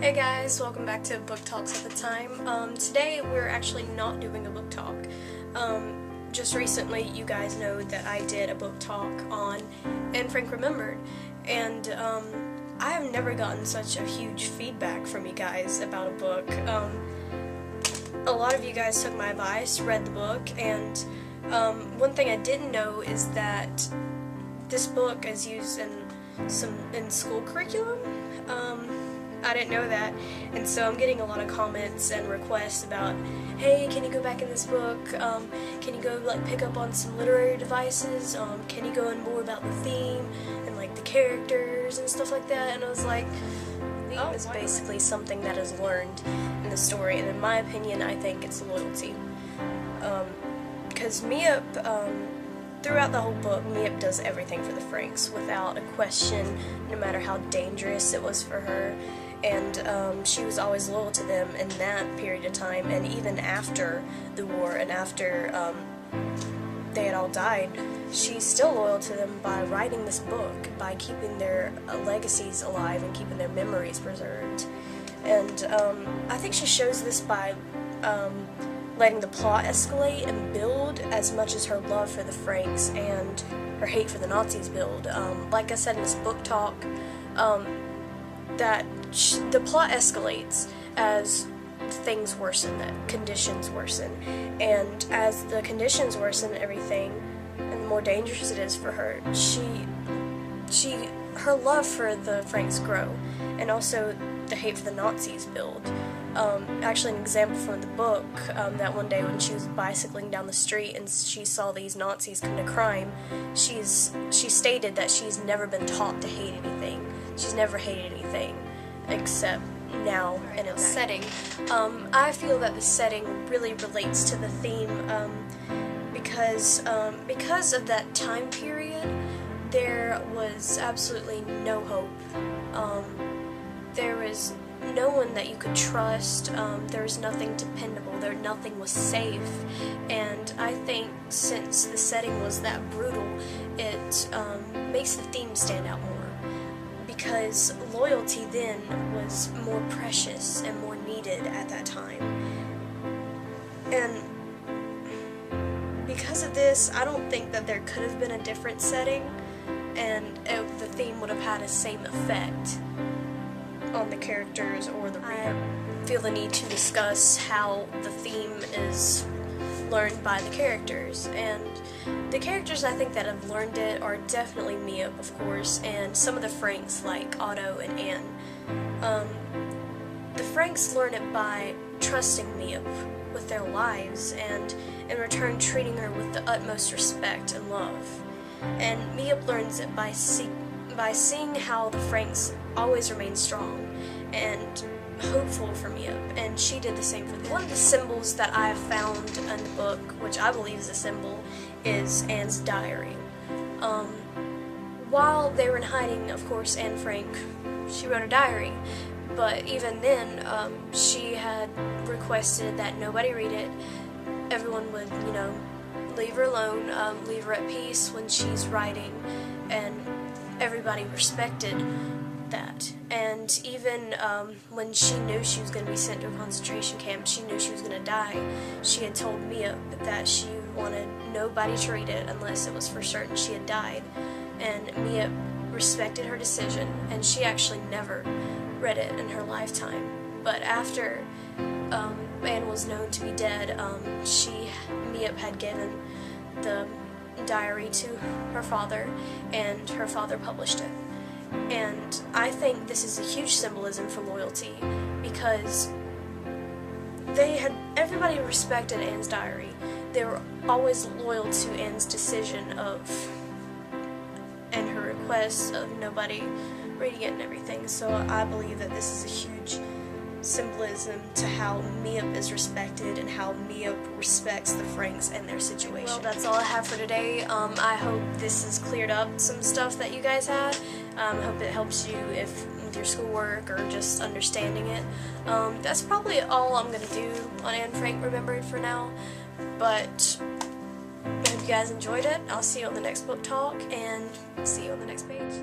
Hey guys, welcome back to Book Talks at the Time. Today we're actually not doing a book talk. Just recently you guys know that I did a book talk on Anne Frank Remembered, and I have never gotten such a huge feedback from you guys about a book. A lot of you guys took my advice, read the book, and one thing I didn't know is that this book is used in school curriculum. I didn't know that, and so I'm getting a lot of comments and requests about, hey, can you go back in this book, can you go pick up on some literary devices, can you go in more about the theme and the characters and stuff like that, and I was like, theme is basically something that is learned in the story, and in my opinion I think it's loyalty, because Mia, throughout the whole book, Mia does everything for the Franks without a question, no matter how dangerous it was for her, and she was always loyal to them in that period of time, and even after the war and after they had all died, she's still loyal to them by writing this book, by keeping their legacies alive and keeping their memories preserved. And I think she shows this by letting the plot escalate and build as much as her love for the Franks and her hate for the Nazis build. Like I said in this book talk, that the plot escalates as things worsen, that conditions worsen, and as the conditions worsen everything, and the more dangerous it is for her, her love for the Franks grow, and also the hate for the Nazis build. Actually, an example from the book, that one day when she was bicycling down the street and she saw these Nazis commit a crime, she stated that she's never been taught to hate anything. She's never hated anything, except now in its setting. I feel that the setting really relates to the theme, because of that time period, there was absolutely no hope. There was no one that you could trust, there was nothing dependable, nothing was safe, and I think since the setting was that brutal, it makes the theme stand out more, because loyalty then was more precious and more needed at that time. And because of this, I don't think that there could have been a different setting, and the theme would have had the same effect on the characters or the reader. I feel the need to discuss how the theme is learned by the characters, and the characters I think that have learned it are definitely Mia, of course, and some of the Franks like Otto and Anne. The Franks learn it by trusting Mia with their lives, and in return treating her with the utmost respect and love. And Mia learns it by seeing how the Franks always remain strong and hopeful for Mia, and she did the same for them. One of the symbols that I have found in the book, which I believe is a symbol, is Anne's diary. While they were in hiding, of course, Anne Frank, she wrote a diary, but even then, she had requested that nobody read it. Everyone would, leave her alone, leave her at peace when she's writing, and everybody respected that. And even when she knew she was going to be sent to a concentration camp, she knew she was going to die, she had told Mia that she wanted nobody to read it unless it was for certain she had died. And Mia respected her decision, and she actually never read it in her lifetime. But after Anne was known to be dead, Mia had given the diary to her father, and her father published it. And I think this is a huge symbolism for loyalty, because everybody respected Anne's diary. They were always loyal to Anne's decision and her request of nobody reading it and everything. So I believe that this is a huge symbolism to how Mia is respected and how Mia respects the Franks and their situation. Well, that's all I have for today. I hope this has cleared up some stuff that you guys had. I hope it helps you with your schoolwork or just understanding it. That's probably all I'm going to do on Anne Frank Remembered for now, but I hope you guys enjoyed it. I'll see you on the next book talk, and see you on the next page.